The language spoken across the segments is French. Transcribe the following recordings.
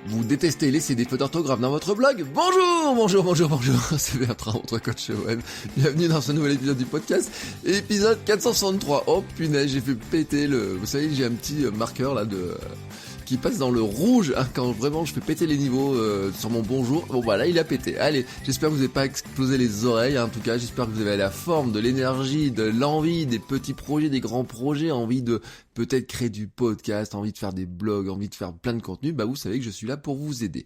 Vous détestez laisser des fautes d'orthographe dans votre blog? Bonjour, c'est Bertrand, votre coach web. Bienvenue dans ce nouvel épisode du podcast, épisode 463. Oh punaise, j'ai fait péter vous savez, j'ai un petit marqueur là qui passe dans le rouge, hein, quand vraiment je fais péter les niveaux sur mon bonjour. Bon bah là il a pété. Allez, j'espère que vous n'avez pas explosé les oreilles, hein, en tout cas j'espère que vous avez la forme, de l'énergie, de l'envie, des petits projets, des grands projets, envie de peut-être créer du podcast, envie de faire des blogs, envie de faire plein de contenu. Bah vous savez que je suis là pour vous aider.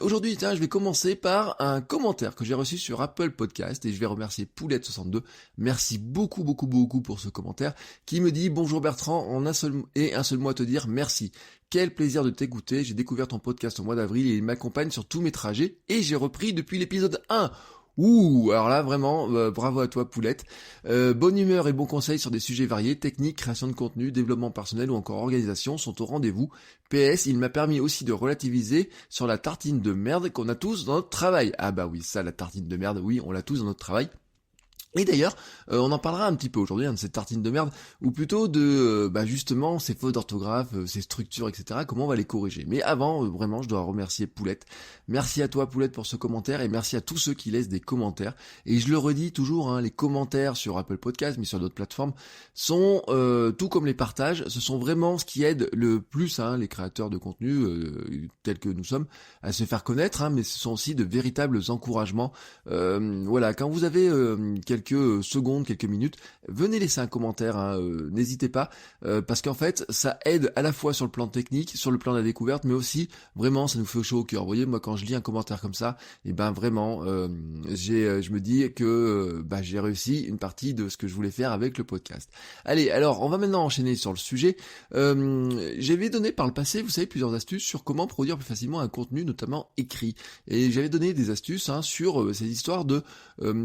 Aujourd'hui, tiens, je vais commencer par un commentaire que j'ai reçu sur Apple Podcast et je vais remercier Poulette62. Merci beaucoup pour ce commentaire qui me dit: bonjour Bertrand, en un seul mot à te dire merci. Quel plaisir de t'écouter, j'ai découvert ton podcast au mois d'avril et il m'accompagne sur tous mes trajets et j'ai repris depuis l'épisode 1. Ouh, alors là vraiment, bravo à toi Poulette. Bonne humeur et bons conseils sur des sujets variés, techniques, création de contenu, développement personnel ou encore organisation sont au rendez-vous. PS, il m'a permis aussi de relativiser sur la tartine de merde qu'on a tous dans notre travail. Ah bah oui, ça, la tartine de merde, oui, on l'a tous dans notre travail. Et d'ailleurs, on en parlera un petit peu aujourd'hui, hein, de cette tartine de merde, ou plutôt de justement ces fautes d'orthographe, ces structures, etc., comment on va les corriger. Mais avant, vraiment, je dois remercier Poulette. Merci à toi Poulette pour ce commentaire, et merci à tous ceux qui laissent des commentaires. Et je le redis toujours, hein, les commentaires sur Apple Podcast, mais sur d'autres plateformes, sont, tout comme les partages, ce sont vraiment ce qui aide le plus, hein, les créateurs de contenu, tels que nous sommes, à se faire connaître, hein, mais ce sont aussi de véritables encouragements. Voilà, quand vous avez quelques secondes, quelques minutes, venez laisser un commentaire, hein, n'hésitez pas, parce qu'en fait, ça aide à la fois sur le plan technique, sur le plan de la découverte, mais aussi, vraiment, ça nous fait chaud au cœur. Vous voyez, moi, quand je lis un commentaire comme ça, et ben vraiment, je me dis que j'ai réussi une partie de ce que je voulais faire avec le podcast. Allez, alors, on va maintenant enchaîner sur le sujet. J'avais donné par le passé, vous savez, plusieurs astuces sur comment produire plus facilement un contenu, notamment écrit. Et j'avais donné des astuces, hein, sur ces histoires de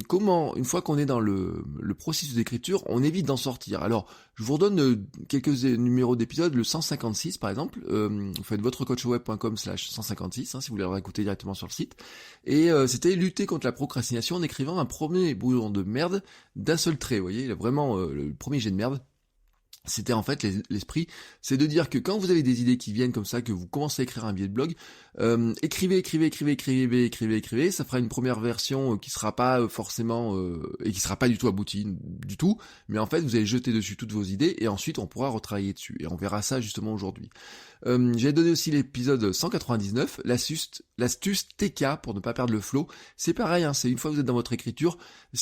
comment, une fois qu'on est dans le processus d'écriture, on évite d'en sortir. Alors, je vous redonne quelques numéros d'épisodes, le 156 par exemple, vous faites votrecoachweb.com/156, hein, si vous voulez le réécouter directement sur le site, et c'était lutter contre la procrastination en écrivant un premier brouillon de merde d'un seul trait, vous voyez, vraiment le premier jet de merde. C'était en fait l'esprit, c'est de dire que quand vous avez des idées qui viennent comme ça, que vous commencez à écrire un billet de blog, écrivez, ça fera une première version qui sera pas forcément et qui sera pas du tout aboutie du tout, mais en fait vous allez jeter dessus toutes vos idées et ensuite on pourra retravailler dessus et on verra ça justement aujourd'hui. J'ai donné aussi l'épisode 199, l'astuce TK pour ne pas perdre le flow. C'est pareil, hein, c'est une fois que vous êtes dans votre écriture,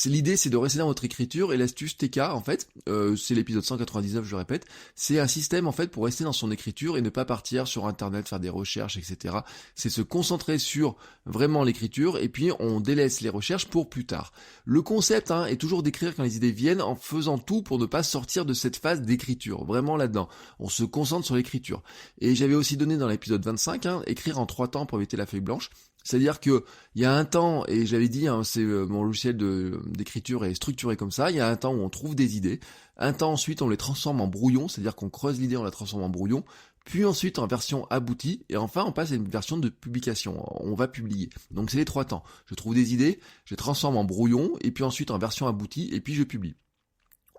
l'idée c'est de rester dans votre écriture et l'astuce TK en fait, c'est l'épisode 199, je répète, c'est un système en fait pour rester dans son écriture et ne pas partir sur internet, faire des recherches, etc. C'est se concentrer sur vraiment l'écriture et puis on délaisse les recherches pour plus tard. Le concept, hein, est toujours d'écrire quand les idées viennent en faisant tout pour ne pas sortir de cette phase d'écriture, vraiment là-dedans. On se concentre sur l'écriture. Et j'avais aussi donné dans l'épisode 25, hein, écrire en 3 temps pour éviter la feuille blanche. C'est-à-dire que il y a un temps, et j'avais dit, hein, c'est mon logiciel d'écriture est structuré comme ça, il y a un temps où on trouve des idées, un temps ensuite on les transforme en brouillon, c'est-à-dire qu'on creuse l'idée, on la transforme en brouillon, puis ensuite en version aboutie, et enfin on passe à une version de publication, on va publier. Donc c'est les 3 temps. Je trouve des idées, je les transforme en brouillon, et puis ensuite en version aboutie, et puis je publie.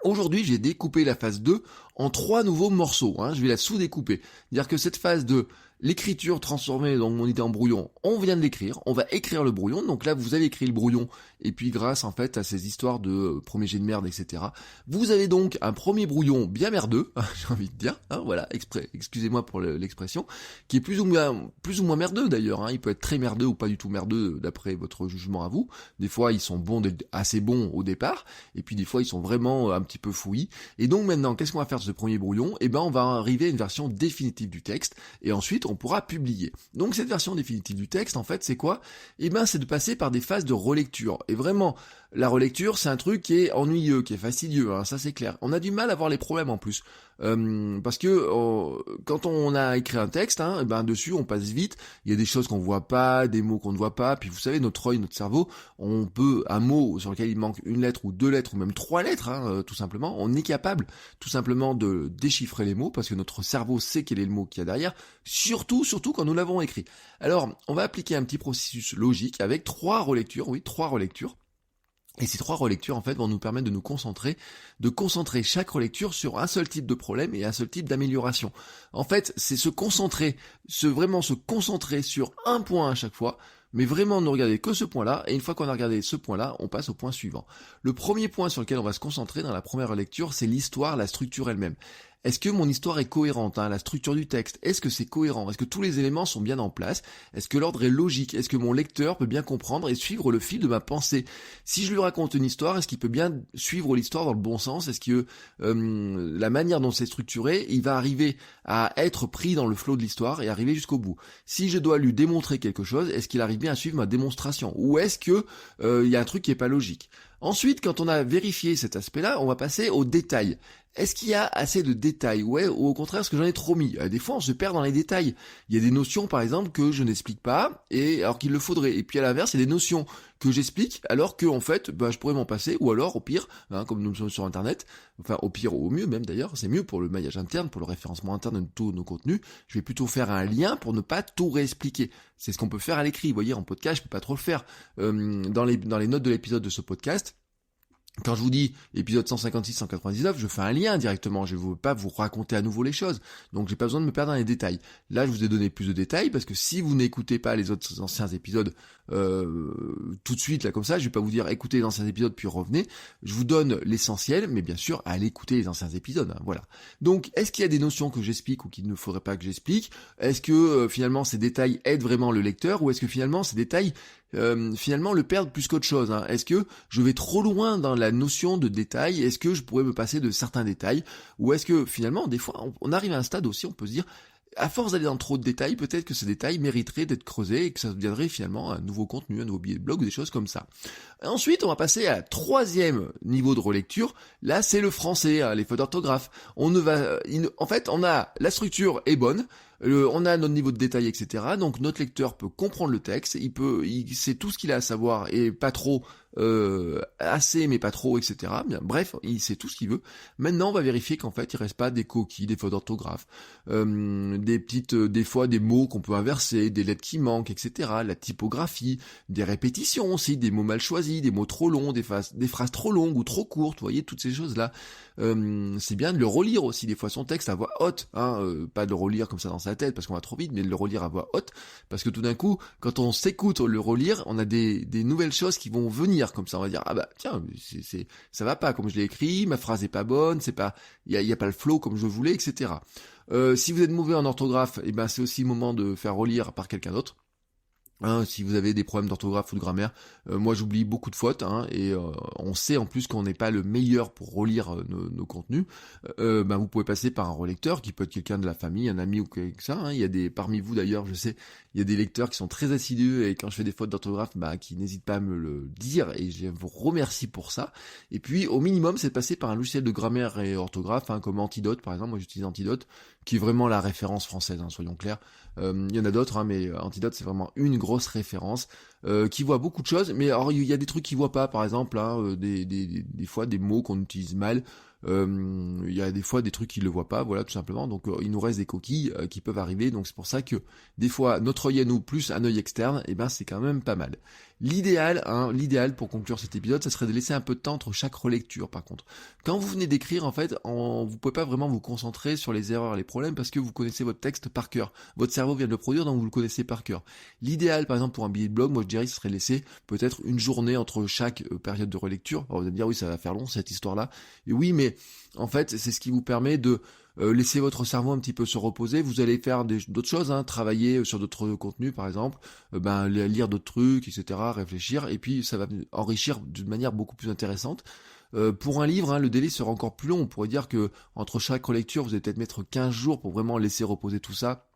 Aujourd'hui, j'ai découpé la phase 2 en 3 nouveaux morceaux, hein, je vais la sous-découper. C'est-à-dire que cette phase de l'écriture transformée, donc mon idée en brouillon, on vient de l'écrire, on va écrire le brouillon, donc là vous avez écrit le brouillon, et puis grâce en fait à ces histoires de premier jet de merde, etc., vous avez donc un premier brouillon bien merdeux, j'ai envie de dire, hein, voilà, excusez-moi pour l'expression, qui est plus ou moins merdeux d'ailleurs, hein, il peut être très merdeux ou pas du tout merdeux d'après votre jugement à vous, des fois ils sont assez bons au départ, et puis des fois ils sont vraiment un petit peu fouillis, et donc maintenant qu'est-ce qu'on va faire de ce premier brouillon? Eh ben on va arriver à une version définitive du texte, et ensuite on pourra publier. Donc cette version définitive du texte, en fait, c'est quoi? Eh ben, c'est de passer par des phases de relecture. Et vraiment, la relecture, c'est un truc qui est ennuyeux, qui est fastidieux, hein, ça c'est clair. On a du mal à voir les problèmes en plus. Parce que quand on a écrit un texte, hein, eh ben dessus on passe vite, il y a des choses qu'on voit pas, des mots qu'on ne voit pas, puis vous savez, notre œil, notre cerveau, on peut, un mot sur lequel il manque une lettre ou 2 lettres ou même 3 lettres, hein, tout simplement, on est capable tout simplement de déchiffrer les mots parce que notre cerveau sait quel est le mot qu'il y a derrière, surtout quand nous l'avons écrit. Alors, on va appliquer un petit processus logique avec 3 relectures, oui, 3 relectures. Et ces 3 relectures, en fait, vont nous permettre de concentrer chaque relecture sur un seul type de problème et un seul type d'amélioration. En fait, c'est vraiment se concentrer sur un point à chaque fois, mais vraiment ne regarder que ce point-là, et une fois qu'on a regardé ce point-là, on passe au point suivant. Le premier point sur lequel on va se concentrer dans la première relecture, c'est l'histoire, la structure elle-même. Est-ce que mon histoire est cohérente, la structure du texte? Est-ce que c'est cohérent? Est-ce que tous les éléments sont bien en place? Est-ce que l'ordre est logique? Est-ce que mon lecteur peut bien comprendre et suivre le fil de ma pensée? Si je lui raconte une histoire, est-ce qu'il peut bien suivre l'histoire dans le bon sens? Est-ce que la manière dont c'est structuré, il va arriver à être pris dans le flot de l'histoire et arriver jusqu'au bout? Si je dois lui démontrer quelque chose, est-ce qu'il arrive bien à suivre ma démonstration? Ou est-ce que il y a un truc qui est pas logique? Ensuite, quand on a vérifié cet aspect-là, on va passer aux détails. Est-ce qu'il y a assez de détails? Ouais, ou au contraire, est-ce que j'en ai trop mis? Des fois, on se perd dans les détails. Il y a des notions, par exemple, que je n'explique pas, et alors qu'il le faudrait. Et puis à l'inverse, il y a des notions que j'explique, alors que en fait, je pourrais m'en passer, ou alors, au pire, comme nous sommes sur Internet, enfin au pire ou au mieux même d'ailleurs, c'est mieux pour le maillage interne, pour le référencement interne de tous nos contenus. Je vais plutôt faire un lien pour ne pas tout réexpliquer. C'est ce qu'on peut faire à l'écrit. Vous voyez, en podcast, je peux pas trop le faire. Dans les notes de l'épisode de ce podcast, quand je vous dis épisode 156-199, je fais un lien directement, je ne veux pas vous raconter à nouveau les choses, donc j'ai pas besoin de me perdre dans les détails. Là, je vous ai donné plus de détails, parce que si vous n'écoutez pas les autres anciens épisodes tout de suite, là comme ça, je vais pas vous dire écoutez les anciens épisodes puis revenez, je vous donne l'essentiel, mais bien sûr, allez écouter les anciens épisodes, voilà. Donc, est-ce qu'il y a des notions que j'explique ou qu'il ne faudrait pas que j'explique? Est-ce que finalement ces détails aident vraiment le lecteur, ou est-ce que finalement ces détails finalement le perdre plus qu'autre chose? Est-ce que je vais trop loin dans la notion de détail? Est-ce que je pourrais me passer de certains détails? Ou est-ce que finalement, des fois, on arrive à un stade aussi, on peut se dire, à force d'aller dans trop de détails, peut-être que ces détails mériteraient d'être creusés et que ça deviendrait finalement un nouveau contenu, un nouveau billet de blog ou des choses comme ça. Ensuite, on va passer à 3e niveau de relecture. Là, c'est le français, les fautes d'orthographe. En fait, on a la structure est bonne. On a notre niveau de détail, etc. Donc notre lecteur peut comprendre le texte, il sait tout ce qu'il a à savoir et pas trop, assez mais pas trop, etc. Bien, bref, il sait tout ce qu'il veut. Maintenant, on va vérifier qu'en fait, il reste pas des coquilles, des fautes d'orthographe, des fois des mots qu'on peut inverser, des lettres qui manquent, etc. La typographie, des répétitions aussi, des mots mal choisis, des mots trop longs, des phrases trop longues ou trop courtes. Vous voyez toutes ces choses-là. C'est bien de le relire aussi des fois son texte à voix haute, pas de le relire comme ça dans sa tête parce qu'on va trop vite, mais de le relire à voix haute, parce que tout d'un coup, quand on s'écoute le relire, on a des nouvelles choses qui vont venir comme ça. On va dire tiens, ça va pas comme je l'ai écrit, ma phrase est pas bonne, il y a pas le flow comme je voulais, etc. Si vous êtes mauvais en orthographe, c'est aussi le moment de faire relire par quelqu'un d'autre. Si vous avez des problèmes d'orthographe ou de grammaire, moi j'oublie beaucoup de fautes, et on sait en plus qu'on n'est pas le meilleur pour relire nos contenus. Vous pouvez passer par un relecteur qui peut être quelqu'un de la famille, un ami ou quelque ça. Il y a parmi vous d'ailleurs, je sais, il y a des lecteurs qui sont très assidus et quand je fais des fautes d'orthographe, qui n'hésitent pas à me le dire et je vous remercie pour ça. Et puis au minimum, c'est de passer par un logiciel de grammaire et orthographe, comme Antidote par exemple. Moi j'utilise Antidote, qui est vraiment la référence française, soyons clairs. Il y en a d'autres, mais Antidote c'est vraiment une grosse référence qui voit beaucoup de choses, mais alors il y a des trucs qu'il voit pas, par exemple des fois des mots qu'on utilise mal, il y a des fois des trucs qu'il ne voit pas, voilà tout simplement. Donc il nous reste des coquilles qui peuvent arriver, donc c'est pour ça que des fois notre œil à nous plus un œil externe, c'est quand même pas mal. L'idéal pour conclure cet épisode, ça serait de laisser un peu de temps entre chaque relecture. Par contre, quand vous venez d'écrire, en fait, vous pouvez pas vraiment vous concentrer sur les erreurs, les problèmes, parce que vous connaissez votre texte par cœur. Votre cerveau vient de le produire, donc vous le connaissez par cœur. L'idéal, par exemple, pour un billet de blog, moi je dirais que ce serait laisser peut-être une journée entre chaque période de relecture. Alors vous allez me dire oui, ça va faire long cette histoire-là. Et oui, mais en fait, c'est ce qui vous permet de laissez votre cerveau un petit peu se reposer. Vous allez faire d'autres choses, travailler sur d'autres contenus par exemple, lire d'autres trucs, etc., réfléchir, et puis ça va enrichir d'une manière beaucoup plus intéressante. Pour un livre, le délai sera encore plus long. On pourrait dire que entre chaque relecture, vous allez peut-être mettre 15 jours pour vraiment laisser reposer tout ça,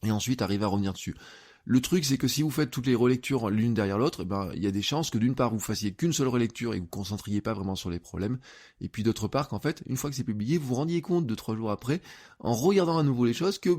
et ensuite arriver à revenir dessus. Le truc, c'est que si vous faites toutes les relectures l'une derrière l'autre, il y a des chances que d'une part vous fassiez qu'une seule relecture et que vous concentriez pas vraiment sur les problèmes, et puis d'autre part qu'en fait, une fois que c'est publié, vous vous rendiez compte 2-3 jours après, en regardant à nouveau les choses, que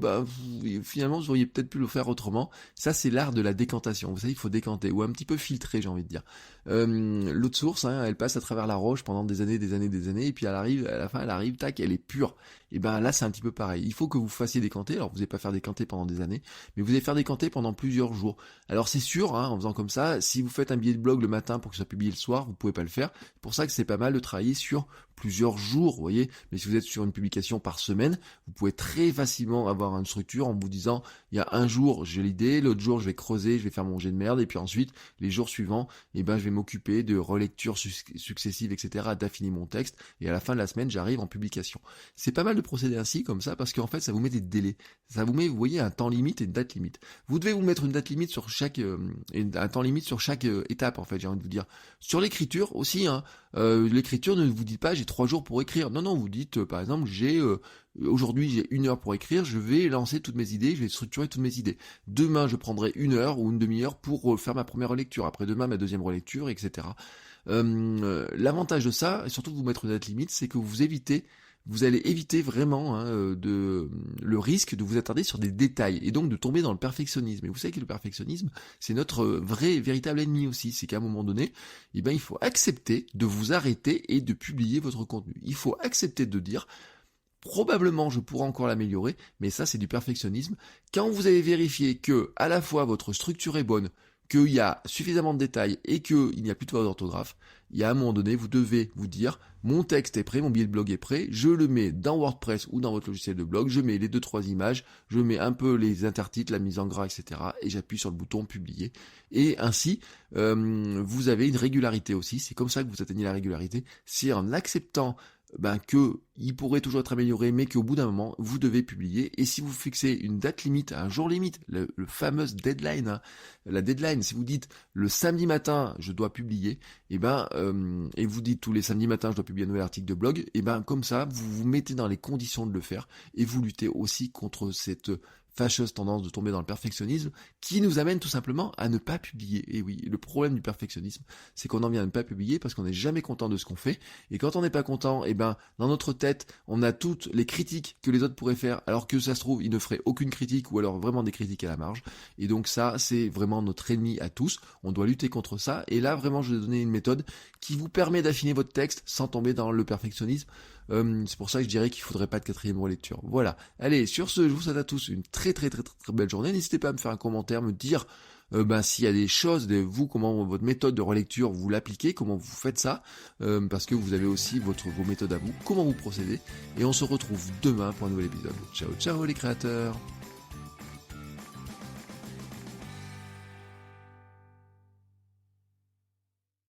finalement vous auriez peut-être pu le faire autrement. Ça, c'est l'art de la décantation. Vous savez, il faut décanter, ou un petit peu filtrer, j'ai envie de dire. L'eau de source, elle passe à travers la roche pendant des années, et puis à la fin, elle arrive, tac, elle est pure. et ben là c'est un petit peu pareil. Il faut que vous fassiez des quanttés. Alors vous n'allez pas faire des quanttés pendant des années, mais vous allez faire des quanttés pendant plusieurs jours. Alors c'est sûr, en faisant comme ça, si vous faites un billet de blog le matin pour que ça soit publié le soir, vous pouvez pas le faire. C'est pour ça que c'est pas mal de travailler sur plusieurs jours, vous voyez. Mais si vous êtes sur une publication par semaine, vous pouvez très facilement avoir une structure en vous disant, il y a un jour j'ai l'idée, l'autre jour je vais creuser, je vais faire mon jet de merde, et puis ensuite les jours suivants, je vais m'occuper de relectures successives, etc., d'affiner mon texte, et à la fin de la semaine j'arrive en publication. C'est pas mal de procéder ainsi comme ça parce qu'en fait ça vous met des délais, ça vous met, vous voyez, un temps limite et une date limite. Vous devez vous mettre une date limite sur chaque un temps limite sur chaque étape, en fait, j'ai envie de vous dire. Sur l'écriture aussi, l'écriture ne vous dit pas j'ai 3 jours pour écrire. Non, vous dites par exemple aujourd'hui j'ai 1 heure pour écrire, je vais lancer toutes mes idées, je vais structurer toutes mes idées. Demain je prendrai 1 heure ou une demi-heure pour faire ma première relecture, après demain ma deuxième relecture, etc. L'avantage de ça, et surtout de vous mettre une date limite, c'est que vous allez éviter vraiment le risque de vous attarder sur des détails et donc de tomber dans le perfectionnisme. Et vous savez que le perfectionnisme, c'est notre véritable ennemi aussi. C'est qu'à un moment donné, il faut accepter de vous arrêter et de publier votre contenu. Il faut accepter de dire, probablement je pourrais encore l'améliorer, mais ça c'est du perfectionnisme. Quand vous avez vérifié que à la fois votre structure est bonne, qu'il y a suffisamment de détails et qu'il n'y a plus de fautes d'orthographe, il y a un moment donné, vous devez vous dire, mon texte est prêt, mon billet de blog est prêt, je le mets dans WordPress ou dans votre logiciel de blog, je mets les 2-3 images, je mets un peu les intertitres, la mise en gras, etc. et j'appuie sur le bouton publier. Et ainsi, vous avez une régularité aussi, c'est comme ça que vous atteignez la régularité, c'est en acceptant que il pourrait toujours être amélioré, mais qu'au bout d'un moment, vous devez publier. Et si vous fixez une date limite, un jour limite, le fameux deadline, la deadline, si vous dites le samedi matin, je dois publier, et vous dites tous les samedis matins, je dois publier un nouvel article de blog, comme ça, vous vous mettez dans les conditions de le faire, et vous luttez aussi contre cette fâcheuse tendance de tomber dans le perfectionnisme qui nous amène tout simplement à ne pas publier. Et oui, le problème du perfectionnisme, c'est qu'on en vient à ne pas publier parce qu'on n'est jamais content de ce qu'on fait. Et quand on n'est pas content, dans notre tête, on a toutes les critiques que les autres pourraient faire, alors que ça se trouve, ils ne feraient aucune critique ou alors vraiment des critiques à la marge. Et donc ça, c'est vraiment notre ennemi à tous. On doit lutter contre ça. Et là, vraiment, je vais donner une méthode qui vous permet d'affiner votre texte sans tomber dans le perfectionnisme. C'est pour ça que je dirais qu'il faudrait pas de 4e relecture. Voilà. Allez, sur ce, je vous souhaite à tous une très belle journée. N'hésitez pas à me faire un commentaire, me dire s'il y a des choses, comment votre méthode de relecture vous l'appliquez, comment vous faites ça, parce que vous avez aussi vos méthodes à vous, comment vous procédez. Et on se retrouve demain pour un nouvel épisode. Ciao les créateurs.